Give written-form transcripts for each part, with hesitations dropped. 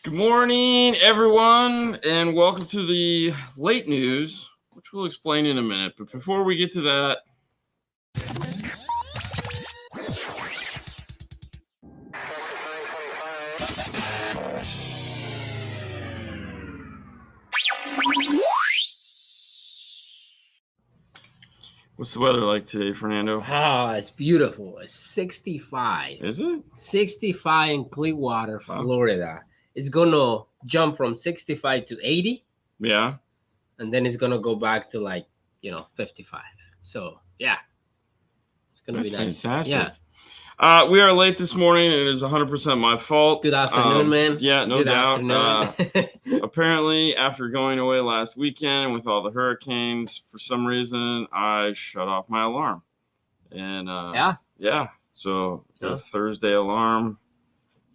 Good morning, everyone, and welcome to the late news, which we'll explain in a minute. But before we get to that, what's the weather like today, Fernando? It's beautiful. It's 65. Is it? 65 in Clearwater, Florida. It's going to jump from 65 to 80. Yeah. And then it's going to go back to 55. So, yeah. It's going to be nice. Fantastic. Yeah. We are late this morning. It is 100% my fault. Good afternoon, man. Yeah, no Good doubt. Afternoon. Apparently, after going away last weekend with all the hurricanes, for some reason, I shut off my alarm. And yeah. So the Thursday alarm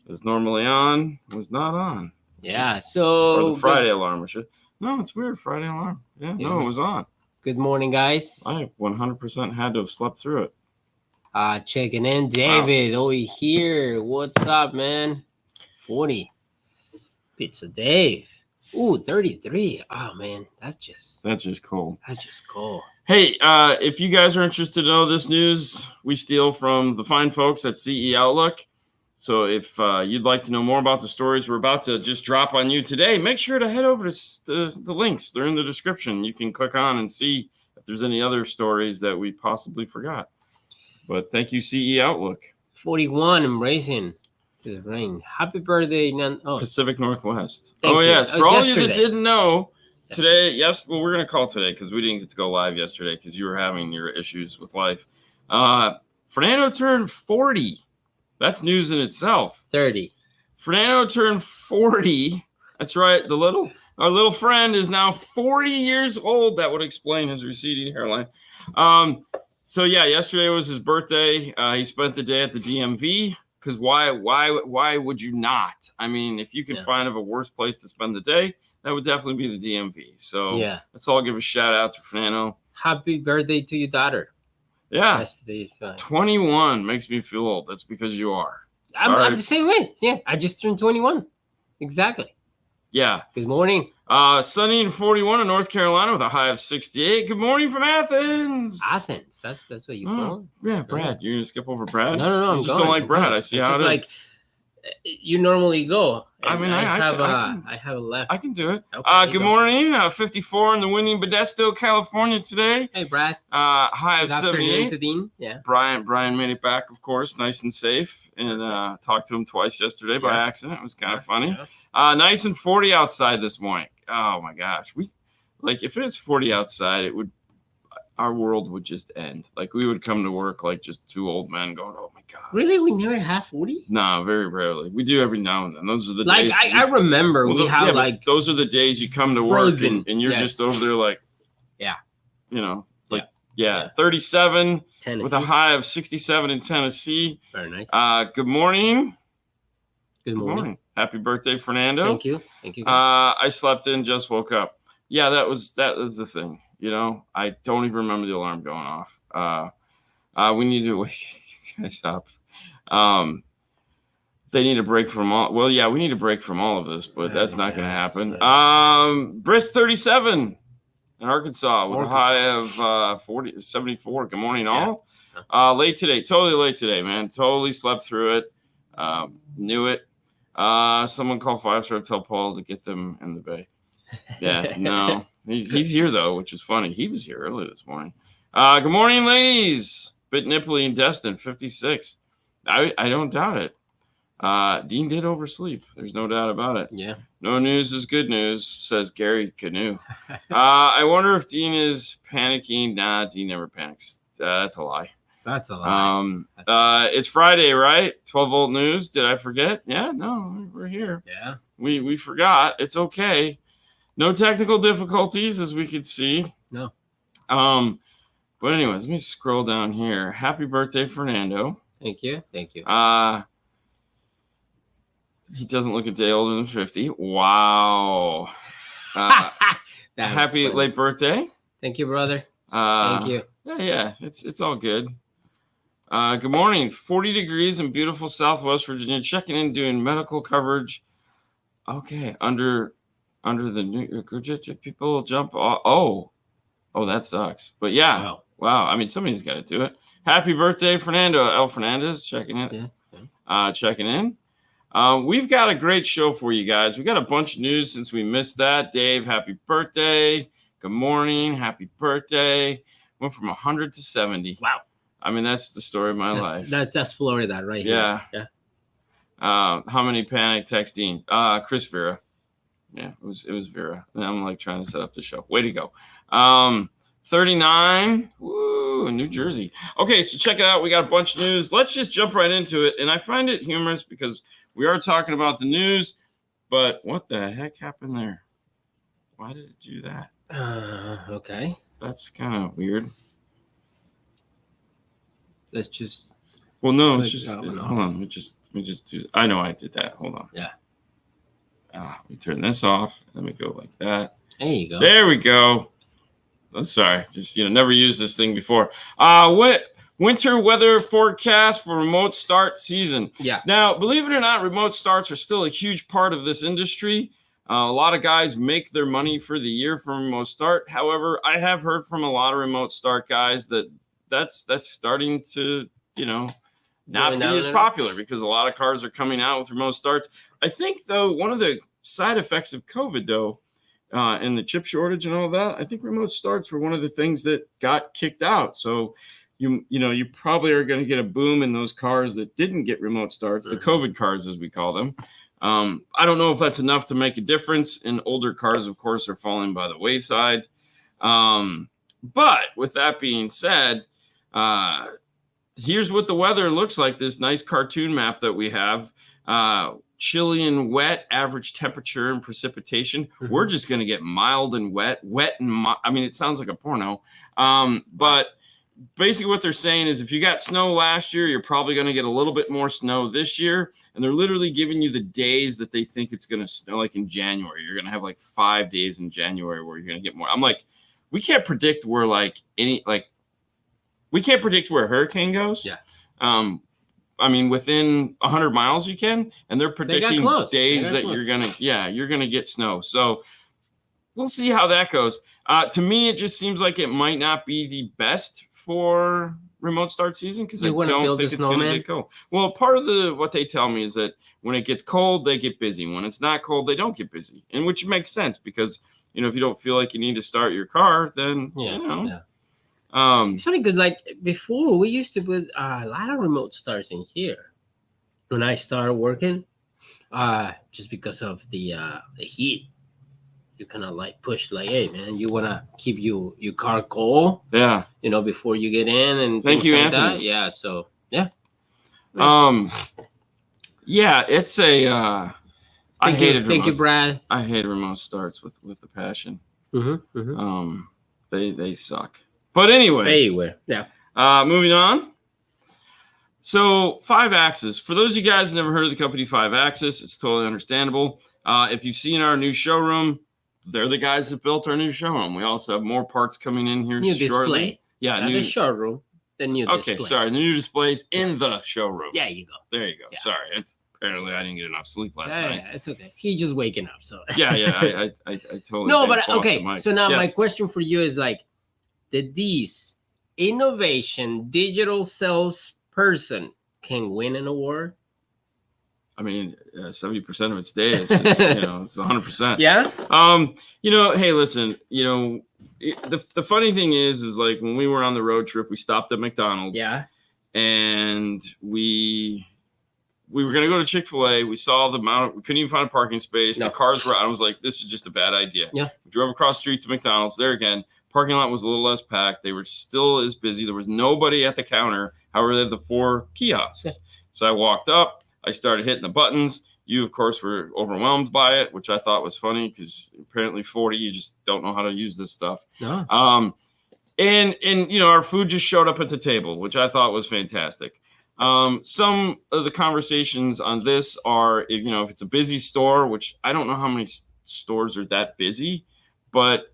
is normally on, was not on. Yeah. So or the Friday alarm, which no, it's weird. Friday alarm. Yeah, no, it was on. Good morning, guys. I 100% had to have slept through it. Checking in, David over here. What's up, man? 40. Pizza Dave. Ooh, 33. Oh man, that's just cool. That's just cool. Hey, if you guys are interested to know this news, we steal from the fine folks at CE Outlook. So if you'd like to know more about the stories we're about to just drop on you today, make sure to head over to the links. They're in the description. You can click on and see if there's any other stories that we possibly forgot. But thank you, CE Outlook. 41, embracing to the rain. Happy birthday, Pacific Northwest. Thank you. Yes. For all yesterday. You that didn't know, today, well, we're going to call today because we didn't get to go live yesterday because you were having your issues with life. Fernando turned 40. That's news in itself. 30. Fernando turned 40. That's right. Our little friend is now 40 years old. That would explain his receding hairline. So yeah, yesterday was his birthday. He spent the day at the DMV because why would you not? I mean, if you could find a worse place to spend the day, that would definitely be the DMV. So let's all give a shout out to Fernando. Happy birthday to your daughter. Yeah. 21 makes me feel old. That's because you are. I'm the same way. Yeah, I just turned 21. Exactly. Yeah. Good morning. Sunny and 41 in North Carolina with a high of 68. Good morning from Athens. Athens. That's what you call it? Yeah, Brad. You're going to skip over Brad? No. You just don't like Brad. I see how it is. Like you normally go. I mean, I have a left. I can do it. Okay, good morning. 54 in the windy Modesto, California today. Hey, Brad. High of 78. To Dean. Yeah. Brian made it back, of course, nice and safe. And talked to him twice yesterday by accident. It was kind of funny. Yeah. Nice and 40 outside this morning. Oh my gosh. If it's 40 outside, our world would just end. Like we would come to work like just two old men going, "Oh my god." Really? We never have 40? No, very rarely. We do every now and then. Those are the days. I remember those are the days you come to work and you're just over there like, you know, 37 Tennessee. With a high of 67 in Tennessee. Very nice. Good morning. Good morning. Happy birthday, Fernando. Thank you. Guys. I slept in, just woke up. Yeah, that was the thing. You know, I don't even remember the alarm going off. We need to wake you guys up. They need a break from all. Well, yeah, we need a break from all of this, but that's not going to happen. Brisk 37 in Arkansas with a high of 74. Good morning, all. Totally late today, man. Totally slept through it. Knew it. Someone called 5-star tell Paul to get them in the bay. Yeah, no. He's here, though, which is funny. He was here early this morning. Good morning, ladies. Bit nipply and Destin, 56. I don't doubt it. Dean did oversleep. There's no doubt about it. Yeah. No news is good news, says Gary Canoe. I wonder if Dean is panicking. Nah, Dean never panics. That's a lie. That's a lie. It's Friday, right? 12 volt news. Did I forget? Yeah, no, we're here. Yeah. We forgot. It's okay. No technical difficulties, as we could see. No. But anyways, let me scroll down here. Happy birthday, Fernando. Thank you. He doesn't look a day older than 50. Wow. Happy late birthday. Thank you, brother. Thank you. Yeah. It's all good. Good morning. 40 degrees in beautiful Southwest Virginia. Checking in, doing medical coverage Okay, under the new people jump. Oh, that sucks. But yeah, wow. I mean, somebody's got to do it. Happy birthday, Fernando. El Fernandez checking in. Yeah. Checking in. We've got a great show for you guys. We got a bunch of news since we missed that. Dave, happy birthday. Good morning. Happy birthday. Went from 100 to 70. Wow. I mean, that's the story of my life. That's Florida right here. Yeah. How many panic texting? Chris Vera. Yeah, it was Vera. And I'm like trying to set up the show. Way to go. 39. Woo, in New Jersey. Okay, so check it out. We got a bunch of news. Let's just jump right into it. And I find it humorous because we are talking about the news, but what the heck happened there? Why did it do that? Okay. That's kind of weird. Let's just. Well, no, let's just hold on. Let me just do. I know I did that. Hold on. Yeah. We turn this off. Let me go like that. There you go. There we go. I'm sorry. Just never used this thing before. Winter weather forecast for remote start season. Yeah. Now, believe it or not, remote starts are still a huge part of this industry. A lot of guys make their money for the year from remote start. However, I have heard from a lot of remote start guys that's starting to, not be as popular because a lot of cars are coming out with remote starts. I think, though, one of the side effects of COVID, though, and the chip shortage and all that, I think remote starts were one of the things that got kicked out. So you probably are going to get a boom in those cars that didn't get remote starts, the COVID cars, as we call them. I don't know if that's enough to make a difference. And older cars, of course, are falling by the wayside. But with that being said, here's what the weather looks like, this nice cartoon map that we have. Chilly and wet, average temperature and precipitation. Mm-hmm. We're just going to get mild and wet and I mean, it sounds like a porno. But basically what they're saying is if you got snow last year, you're probably going to get a little bit more snow this year. And they're literally giving you the days that they think it's going to snow, like in January. You're going to have like 5 days in January where you're going to get more. I'm like, we can't predict where we can't predict where a hurricane goes. Yeah. I mean, within 100 miles you can, and they're predicting days that you're gonna get snow. So we'll see how that goes. To me, it just seems like it might not be the best for remote start season because I don't think it's gonna get cold. Well, part of what they tell me is that when it gets cold, they get busy. When it's not cold, they don't get busy, and which makes sense because if you don't feel like you need to start your car, then Yeah. It's funny because like before we used to put a lot of remote starts in here when I started working, just because of the heat. You kind of like push like, hey man, you want to keep your car cold, before you get in and thank you, like Anthony. That. Yeah, so yeah. Yeah, it's a. Thank you, Brad. I hate remote starts with a passion. Mm-hmm, mm-hmm. They suck. But anyways, moving on. So 5-Axis. For those of you guys who never heard of the company 5-Axis, it's totally understandable. If you've seen our new showroom, they're the guys that built our new showroom. We also have more parts coming in here shortly. Display. Yeah, the showroom. The new display. Okay, sorry. The new displays in the showroom. There you go. There you go. Yeah. Sorry. Apparently, I didn't get enough sleep last night. Yeah, it's okay. He's just waking up. So I totally. No, but okay. So now my question for you is like, these innovation digital salesperson can win an award? I mean, 70% of its days, it's 100%. Yeah. Hey, listen, the funny thing is like when we were on the road trip, we stopped at McDonald's. Yeah. And we were going to go to Chick-fil-A. We saw we couldn't even find a parking space. No. The cars were out. I was like, this is just a bad idea. Yeah. We drove across the street to McDonald's. There again, parking lot was a little less packed. They were still as busy. There was nobody at the counter. However, they had the 4 kiosks. Yeah. So I walked up. I started hitting the buttons. You, of course, were overwhelmed by it, which I thought was funny because apparently 40, you just don't know how to use this stuff. No. And our food just showed up at the table, which I thought was fantastic. Some of the conversations on this are, if it's a busy store, which I don't know how many stores are that busy, but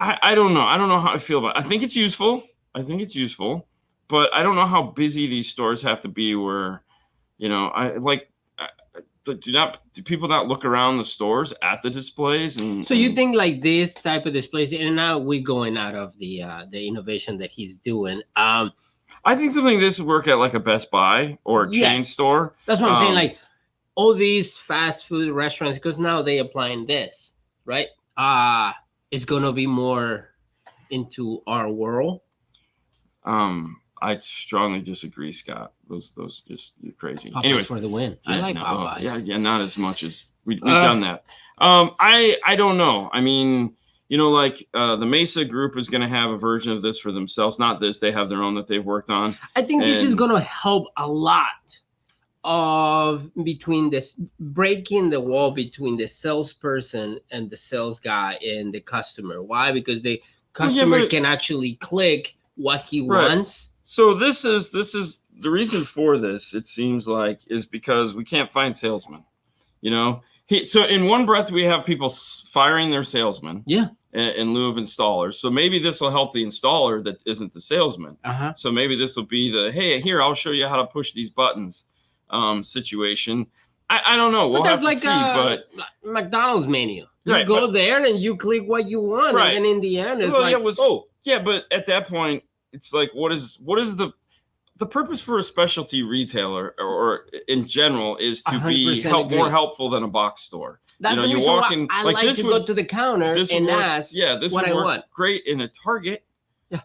I don't know. I don't know how I feel about it. I think it's useful, but I don't know how busy these stores have to be where, do people not look around the stores at the displays? And so you think like this type of displays, and now we're going out of the innovation that he's doing. I think something like this would work at like a Best Buy or a chain store. That's what I'm saying. Like all these fast food restaurants, because now they applying this, right? It's gonna be more into our world. I strongly disagree, Scott. Those just you're crazy. Popeyes Anyways, for the win. Yeah, I like Popeyes. Yeah, not as much as we've done that. I don't know. I mean, like the Mesa Group is going to have a version of this for themselves. Not this; they have their own that they've worked on. I think this is going to help a lot of between this breaking the wall between the salesperson and the sales guy and the customer. Why? Because the customer can actually click what he wants. So this is the reason for this. It seems like is because we can't find salesmen. So in one breath we have people firing their salesmen. Yeah. In lieu of installers. So maybe this will help the installer that isn't the salesman. So maybe this will be the hey, here I'll show you how to push these buttons situation. I don't know. We'll have to see. But McDonald's menu. You go there and you click what you want, and in the end, it's but at that point, it's like what is the purpose for a specialty retailer or in general is to be more helpful than a box store. That's the reason why I like to go to the counter and ask what I want. Great in a Target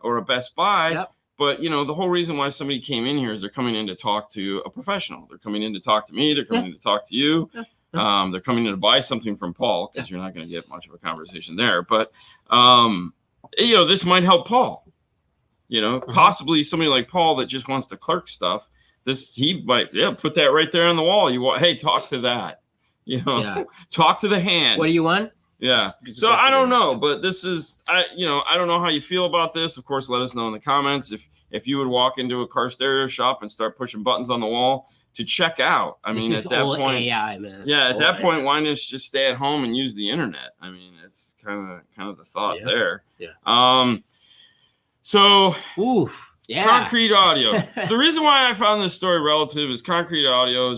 or a Best Buy. Yep. But, the whole reason why somebody came in here is they're coming in to talk to a professional. They're coming in to talk to me. They're coming in to talk to you. They're coming in to buy something from Paul because you're not going to get much of a conversation there. But, this might help Paul. Possibly somebody like Paul that just wants to clerk stuff. He might put that right there on the wall. Hey, talk to that. Talk to the hand. What do you want? Yeah. So I don't know, but this is I don't know how you feel about this. Of course, let us know in the comments if you would walk into a car stereo shop and start pushing buttons on the wall to check out. I mean, at that point, AI, man. Yeah, at that point, why not just stay at home and use the internet? I mean, it's kind of the thought there. Yeah. So, yeah. Concrete Audio. The reason why I found this story relative is Concrete Audio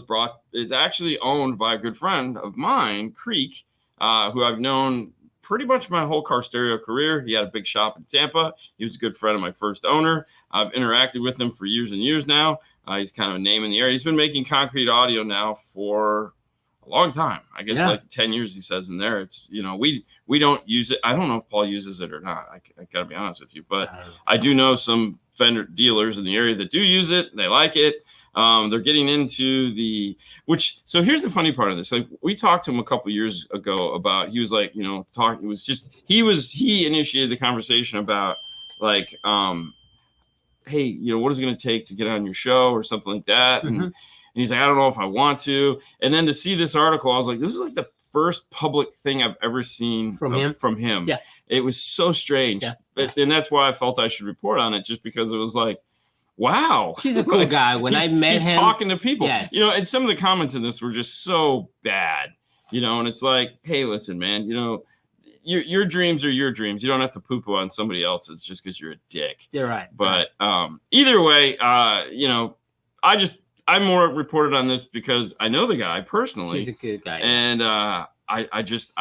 is actually owned by a good friend of mine, Creek, who I've known pretty much my whole car stereo career. He had a big shop in Tampa. He was a good friend of my first owner. I've interacted with him for years and years now. He's kind of a name in the area. He's been making Concrete Audio now for a long time. I guess like 10 years, he says in there. It's, we don't use it. I don't know if Paul uses it or not. I got to be honest with you. But I do know some vendor dealers in the area that do use it. They like it. They're getting into so here's the funny part of this. Like we talked to him a couple years ago about, he was like, he initiated the conversation about like, hey, what is it going to take to get on your show or something like that. And he's like, I don't know if I want to. And then to see this article, I was like, this is like the first public thing I've ever seen from him. Yeah. It was so strange. Yeah. And that's why I felt I should report on it, just because it was like, wow. He's a cool guy. When I met him. He's talking to people. Yes. And some of the comments in this were just so bad, and it's like, hey, listen, man, your dreams are your dreams. You don't have to poo-poo on somebody else's just because you're a dick. You're right. But either way, I more reported on this because I know the guy personally. He's a good guy. And I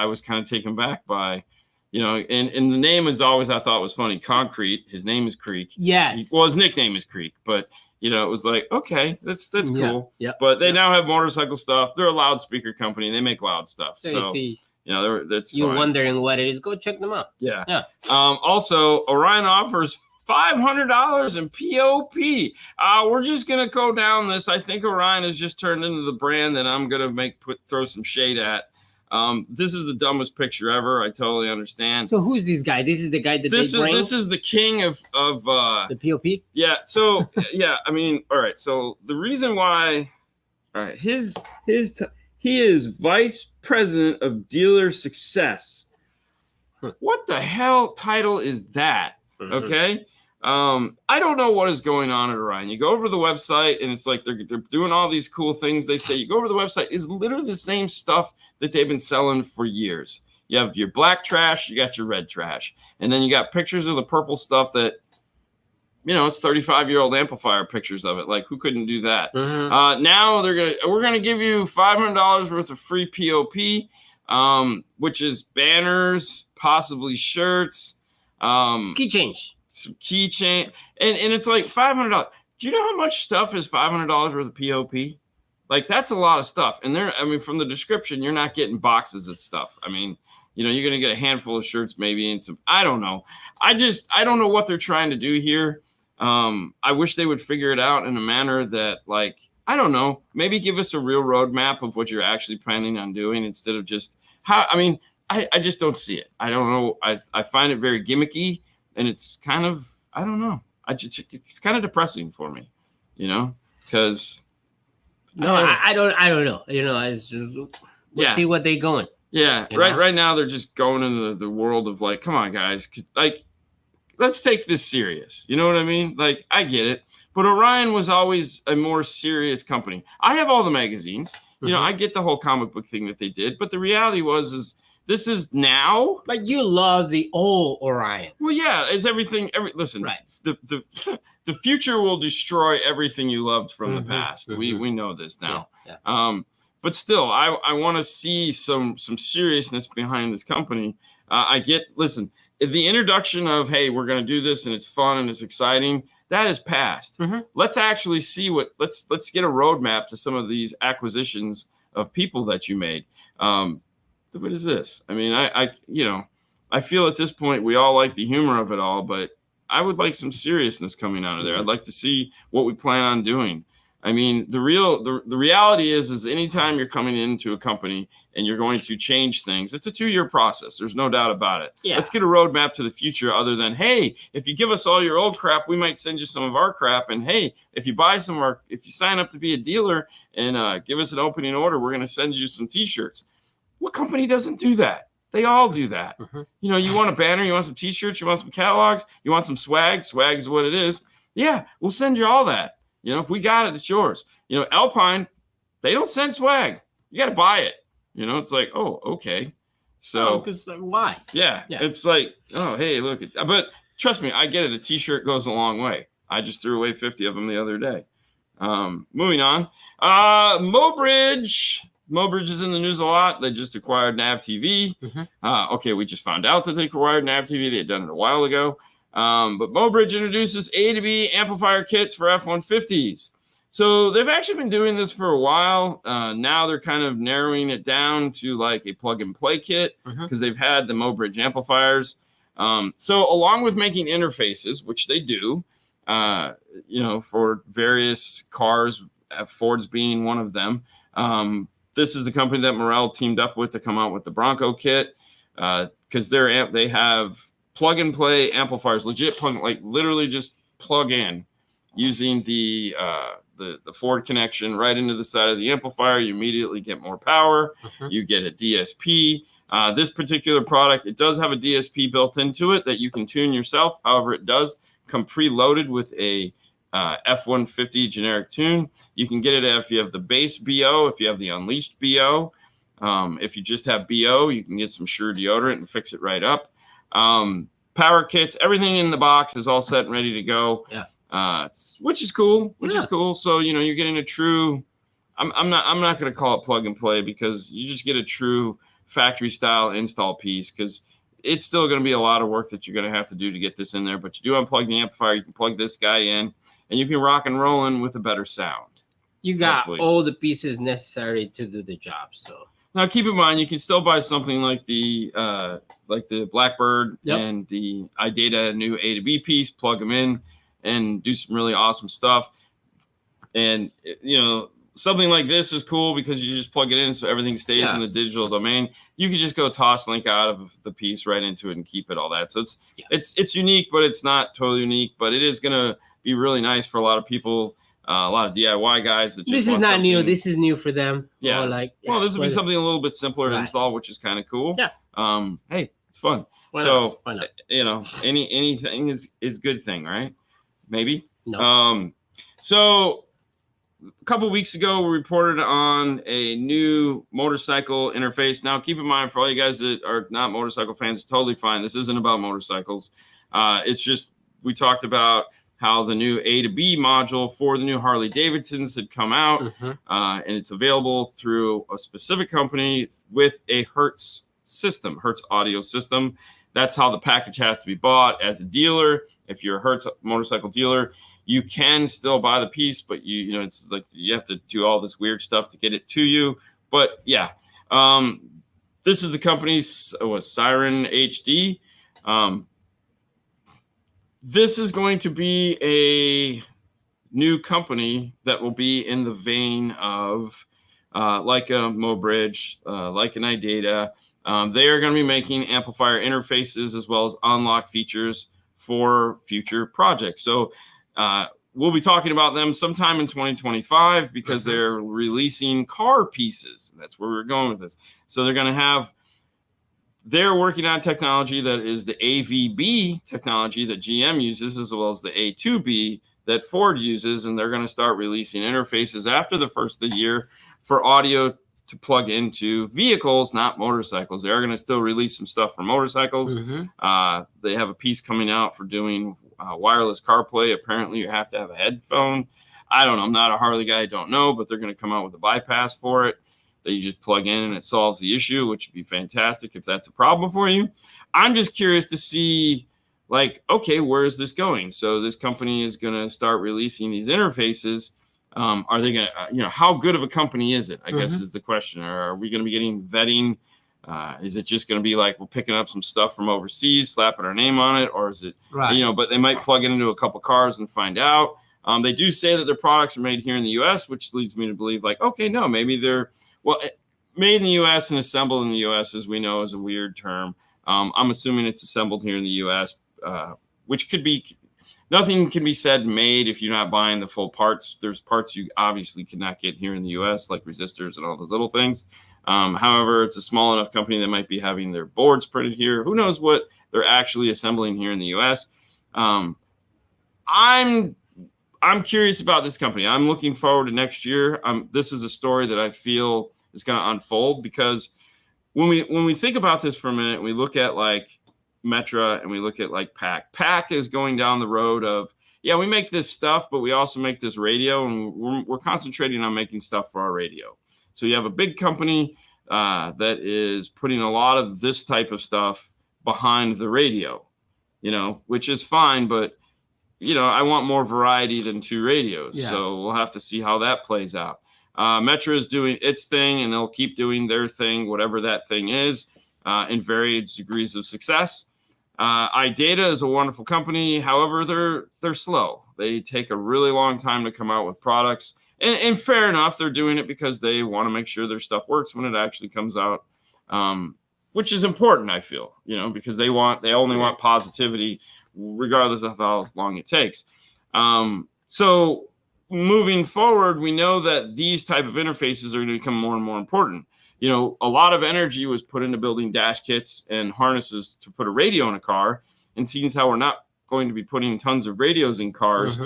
was kind of taken back by, and the name is always, I thought was funny. Concrete. His name is Creek. Yes. His nickname is Creek, but it was like, okay, that's cool. Yeah. But they now have motorcycle stuff. They're a loudspeaker company. They make loud stuff. So that's you're fine. Wondering what it is, go check them out. Yeah. Also, Orion offers $500 in POP. We're just gonna go down this. I think Orion has just turned into the brand that I'm gonna throw some shade at. This is the dumbest picture ever. I totally understand. So who's this guy? This is the guy that this is the king of the POP. Yeah. So I mean, all right. So the reason why, all right, he is vice president of dealer success. What the hell title is that? Okay. I don't know what is going on at Orion. You go over to the website and it's like they're doing all these cool things. They say you go over to the website, is literally the same stuff that they've been selling for years. You have your black trash, you got your red trash, and then you got pictures of the purple stuff that it's 35-year-old amplifier pictures of it. Like, who couldn't do that? Mm-hmm. Now we're gonna give you $500 worth of free POP, which is banners, possibly shirts, Keychains. some keychain, and it's like $500. Do you know how much stuff is $500 worth of POP? Like, that's a lot of stuff. And from the description, you're not getting boxes of stuff. I mean, you're going to get a handful of shirts maybe and some, I don't know. I don't know what they're trying to do here. I wish they would figure it out in a manner that, like, I don't know, maybe give us a real roadmap of what you're actually planning on doing instead of just I just don't see it. I don't know. I find it very gimmicky, and it's kind of, I don't know. It's kind of depressing for me, because I don't know. It's just, we'll see what they're going. Yeah, right now they're just going into the world of, like, come on, guys, like, let's take this serious. You know what I mean? Like, I get it, but Orion was always a more serious company. I have all the magazines. I get the whole comic book thing that they did, but the reality is this is now. But you love the old Orion. Well, yeah, it's everything. Listen, right. The future will destroy everything you loved from the past. We know this now. Yeah. But still, I want to see some seriousness behind this company. Listen, the introduction of, hey, we're going to do this and it's fun and it's exciting, that is past. Let's actually see let's get a roadmap to some of these acquisitions of people that you made. What is this? I mean, I feel at this point we all like the humor of it all, but I would like some seriousness coming out of there. I'd like to see what we plan on doing. I mean, the reality is anytime you're coming into a company and you're going to change things, it's a 2-year process. There's no doubt about it. Yeah. Let's get a roadmap to the future other than, hey, if you give us all your old crap, we might send you some of our crap. And hey, if you sign up to be a dealer and give us an opening order, we're going to send you some T-shirts. What company doesn't do that? They all do that. You want a banner, you want some T-shirts, you want some catalogs, you want some swag. Swag is what it is. Yeah, we'll send you all that. If we got it, it's yours. Alpine, they don't send swag. You got to buy it. It's like, oh, okay. So, why? Yeah, it's like, oh, hey, look. But trust me, I get it. A T-shirt goes a long way. I just threw away 50 of them the other day. Moving on. Mobridge. Mobridge is in the news a lot. They just acquired Nav TV. Okay, we just found out that they acquired Nav TV. They had done it a while ago. But Mobridge introduces A to B amplifier kits for F-150s. So they've actually been doing this for a while. Now they're kind of narrowing it down to like a plug-and-play kit because they've had the Mobridge amplifiers. So along with making interfaces, which they do, for various cars, Ford's being one of them, this is the company that Morel teamed up with to come out with the Bronco kit because they have plug and play amplifiers, legit plug, like literally just plug in using the Ford connection right into the side of the amplifier. You immediately get more power. You get a DSP. This particular product, it does have a DSP built into it that you can tune yourself. However, it does come preloaded with a F-150 generic tune. You can get it if you have the base BO, if you have the Unleashed BO. If you just have BO, you can get some Shure deodorant and fix it right up. Power kits, everything in the box is all set and ready to go. Yeah. Which is cool. Is cool. So, you're getting a true, I'm not going to call it plug and play because you just get a true factory style install piece because it's still going to be a lot of work that you're going to have to do to get this in there. But you do unplug the amplifier, you can plug this guy in, and you can rock and roll with a better sound. You got all the pieces necessary to do the job. So now keep in mind, you can still buy something like the Blackbird and the iData new A to B piece, plug them in, and do some really awesome stuff. And something like this is cool because you just plug it in so everything stays in the digital domain. You can just go toss link out of the piece right into it and keep it, all that. So it's unique, but it's not totally unique. But it is going to be really nice for a lot of people, a lot of DIY guys. That just this is not something new. This is new for them. Yeah. This would be something a little bit simpler to install, which is kind of cool. Yeah. Hey, it's fun. Why not? Anything is good thing, right? Maybe. No. So a couple of weeks ago, we reported on a new motorcycle interface. Now, keep in mind, for all you guys that are not motorcycle fans, it's totally fine. This isn't about motorcycles. It's just we talked about how the new A to B module for the new Harley Davidsons had come out, and it's available through a specific company with a Hertz system, Hertz audio system. That's how the package has to be bought as a dealer. If you're a Hertz motorcycle dealer, you can still buy the piece, but you know, it's like you have to do all this weird stuff to get it to you. But yeah, this is the company's Siren HD. This is going to be a new company that will be in the vein of like a Mobridge, like an iData. They are going to be making amplifier interfaces as well as unlock features for future projects. So we'll be talking about them sometime in 2025 because they're releasing car pieces. That's where we're going with this. So they're working on technology that is the AVB technology that GM uses, as well as the A2B that Ford uses, and they're going to start releasing interfaces after the first of the year for audio to plug into vehicles, not motorcycles. They are going to still release some stuff for motorcycles. They have a piece coming out for doing wireless CarPlay. Apparently, you have to have a headphone. I don't know. I'm not a Harley guy. I don't know, but they're going to come out with a bypass for it that you just plug in and it solves the issue, which would be fantastic if that's a problem for you. I'm just curious to see, like, okay, where is this going? So this company is going to start releasing these interfaces. Are they going to, how good of a company is it? I guess is the question. Are we going to be getting vetting? Is it just going to be like we're picking up some stuff from overseas, slapping our name on it? Or is it, but they might plug it into a couple cars and find out. They do say that their products are made here in the U.S., which leads me to believe, like, okay, no, maybe they're, made in the U.S. and assembled in the U.S., as we know, is a weird term. I'm assuming it's assembled here in the U.S., which could be, nothing can be said made if you're not buying the full parts. There's parts you obviously cannot get here in the U.S., like resistors and all those little things. However, it's a small enough company that might be having their boards printed here. Who knows what they're actually assembling here in the U.S. I'm curious about this company. I'm looking forward to next year. This is a story that I feel is going to unfold, because when we think about this for a minute, we look at like Metra and we look at like PAC. PAC is going down the road of, we make this stuff, but we also make this radio, and we're concentrating on making stuff for our radio. So you have a big company that is putting a lot of this type of stuff behind the radio, which is fine, but I want more variety than two radios. Yeah. So we'll have to see how that plays out. Metra is doing its thing, and they'll keep doing their thing, whatever that thing is, in varied degrees of success. iData is a wonderful company. However, they're slow. They take a really long time to come out with products. And fair enough, they're doing it because they want to make sure their stuff works when it actually comes out, which is important, I feel, because they only want positivity, regardless of how long it takes. So moving forward, we know that these type of interfaces are going to become more and more important. A lot of energy was put into building dash kits and harnesses to put a radio in a car. And seeing as how we're not going to be putting tons of radios in cars,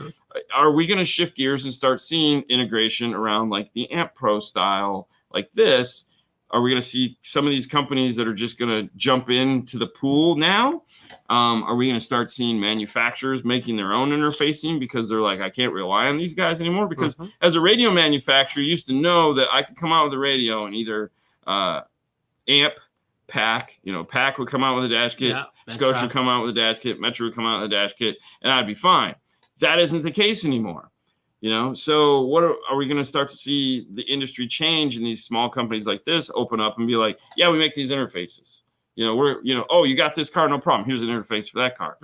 are we going to shift gears and start seeing integration around like the Amp Pro style like this? Are we going to see some of these companies that are just going to jump into the pool now? Are we going to start seeing manufacturers making their own interfacing because they're like, I can't rely on these guys anymore? Because as a radio manufacturer, you used to know that I could come out with a radio and either Amp, PAC, PAC would come out with a dash kit, Scotia would come out with a dash kit, Metro would come out with a dash kit, and I'd be fine. That isn't the case anymore. So what are we going to start to see the industry change, and these small companies like this open up and be like, yeah, we make these interfaces. You got this car, no problem. Here's an interface for that car.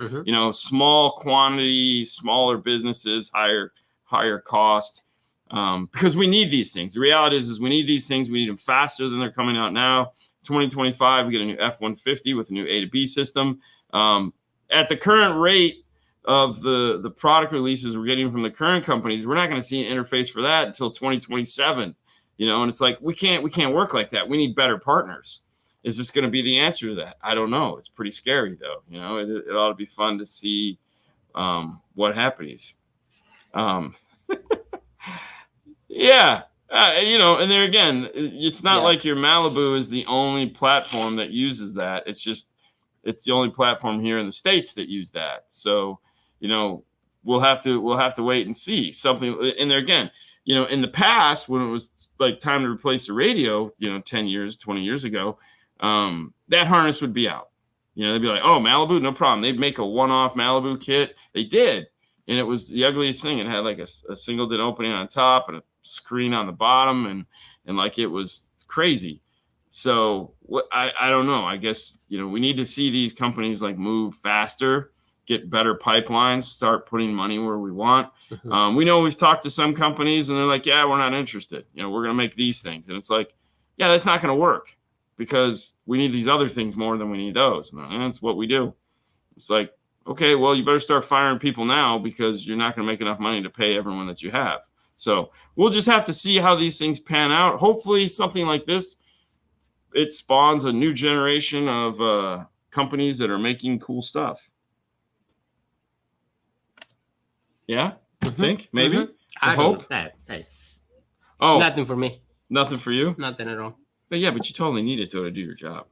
Small quantity, smaller businesses, higher cost, because we need these things. The reality is we need these things. We need them faster than they're coming out now. 2025, we get a new F-150 with a new A to B system. At the current rate of the product releases we're getting from the current companies, we're not going to see an interface for that until 2027. And it's like we can't work like that. We need better partners. Is this going to be the answer to that? I don't know. It's pretty scary, though. It ought to be fun to see what happens. Yeah. And there again, it's not like your Malibu is the only platform that uses that. It's the only platform here in the States that use that. So, we'll have to wait and see something. And there again, in the past when it was like time to replace the radio, 10 years, 20 years ago, that harness would be out. They'd be like, oh, Malibu, no problem. They'd make a one-off Malibu kit. They did. And it was the ugliest thing. It had like a single DIN opening on top and a screen on the bottom. And like, it was crazy. So I don't know. I guess, we need to see these companies like move faster, get better pipelines, start putting money where we want. Mm-hmm. We know we've talked to some companies and they're like, yeah, we're not interested. We're going to make these things. And it's like, yeah, that's not going to work because we need these other things more than we need those. And that's what we do. It's like, okay, well, you better start firing people now because you're not going to make enough money to pay everyone that you have. So we'll just have to see how these things pan out. Hopefully something like this, it spawns a new generation of companies that are making cool stuff. Yeah? Mm-hmm. Think? Maybe? Mm-hmm. I hope. Hey. Oh. Nothing for me. Nothing for you? Nothing at all. But yeah, but you totally need it though to do your job.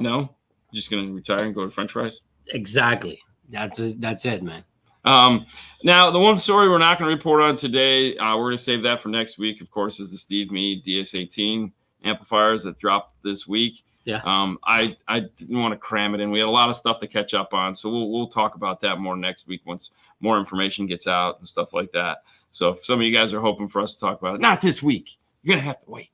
No? You're just going to retire and go to French fries? Exactly. That's it, man. Now, the one story we're not going to report on today, we're going to save that for next week, of course, is the Steve Meade DS18 amplifiers that dropped this week. Yeah. I didn't want to cram it in. We had a lot of stuff to catch up on, so we'll talk about that more next week once more information gets out and stuff like that. So if some of you guys are hoping for us to talk about it, not this week. You're going to have to wait.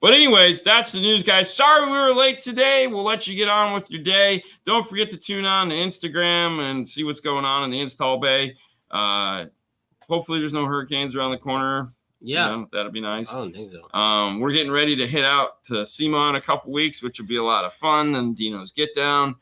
But anyways, that's the news, guys. Sorry we were late today. We'll let you get on with your day. Don't forget to tune on to Instagram and see what's going on in the install bay. Hopefully there's no hurricanes around the corner. Yeah. That'd be nice. I don't think so. We're getting ready to head out to SEMA in a couple weeks, which will be a lot of fun. And Dino's Get Down.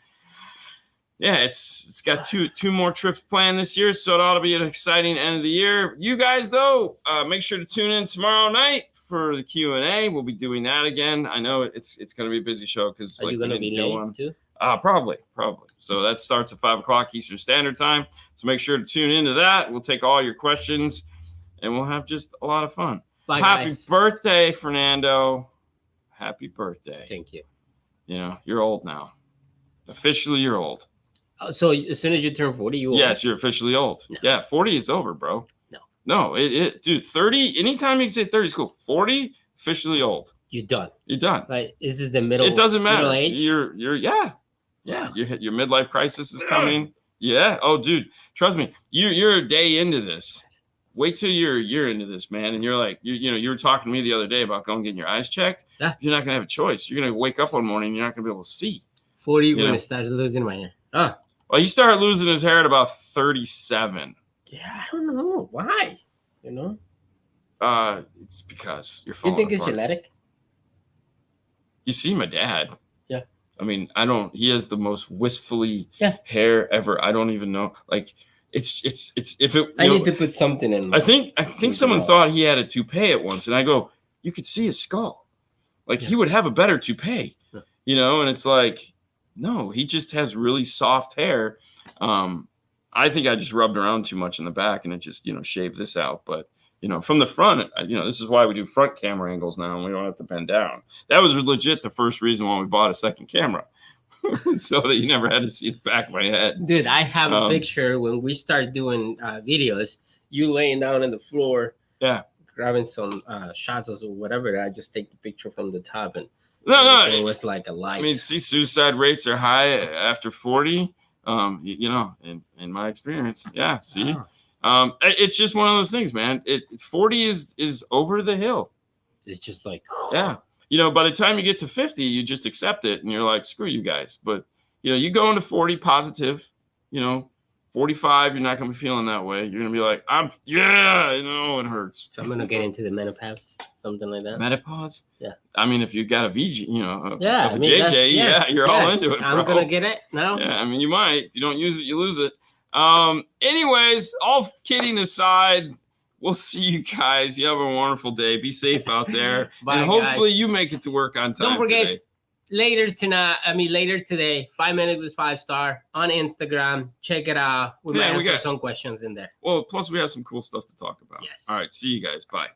Yeah, it's got two more trips planned this year, so it ought to be an exciting end of the year. You guys, though, make sure to tune in tomorrow night for the Q&A. We'll be doing that again. I know it's going to be a busy show because are you going to be late too? Probably. So that starts at 5 o'clock Eastern Standard Time. So make sure to tune into that. We'll take all your questions, and we'll have just a lot of fun. Bye, Happy guys. birthday, Fernando. Happy birthday. Thank you. You're old now. Officially, you're old. So as soon as you turn 40, you old? Yes, you're officially old. No. Yeah, 40 is over, bro. No, dude, 30, anytime you can say 30 is cool. 40, officially old. You're done. You're done. Like, is this the middle? It doesn't matter. Middle age? You're yeah. Your midlife crisis is coming. Yeah. Oh, dude, trust me. You're a day into this. Wait till you're a year into this, man. And you're like, you were talking to me the other day about going and getting your eyes checked. Yeah. You're not going to have a choice. You're going to wake up one morning and you're not going to be able to see. 40, when I started losing my hair. Well, he started losing his hair at about 37. Yeah, I don't know. Why? It's because you're falling You think apart. It's genetic? You see my dad. Yeah. I mean, he has the most wistfully hair ever. I don't even know. Like, it's if it. I need to put something in. I think someone thought he had a toupee at once, and I go, you could see his skull. Like, he would have a better toupee, and it's like, no, he just has really soft hair. I think I just rubbed around too much in the back and it just, shaved this out. But, from the front, this is why we do front camera angles now and we don't have to bend down. That was legit the first reason why we bought a second camera. So that you never had to see the back of my head. Dude, I have a picture when we start doing videos, you laying down on the floor. Yeah. Grabbing some shots or whatever. I just take the picture from the top and no, it was like a light. I mean, see, suicide rates are high after 40. In my experience, yeah. See, it's just one of those things, man. 40 is over the hill. It's just like, yeah. By the time you get to 50, you just accept it, and you're like, screw you guys. But you go into 40 positive. 45, you're not gonna be feeling that way. You're gonna be like, it hurts. So I'm gonna get into the menopause, something like that. Menopause? Yeah. I mean, if you got a VG, JJ, you're all into it, bro. I'm gonna get it now. Yeah, I mean, you might. If you don't use it, you lose it. Anyways, all kidding aside, we'll see you guys. You have a wonderful day. Be safe out there. Bye, and hopefully you make it to work on time. Don't forget, today. Later today, 5 Minutes with 5-Star on Instagram. Check it out. We might answer some questions in there. Well, plus we have some cool stuff to talk about. Yes. All right. See you guys. Bye.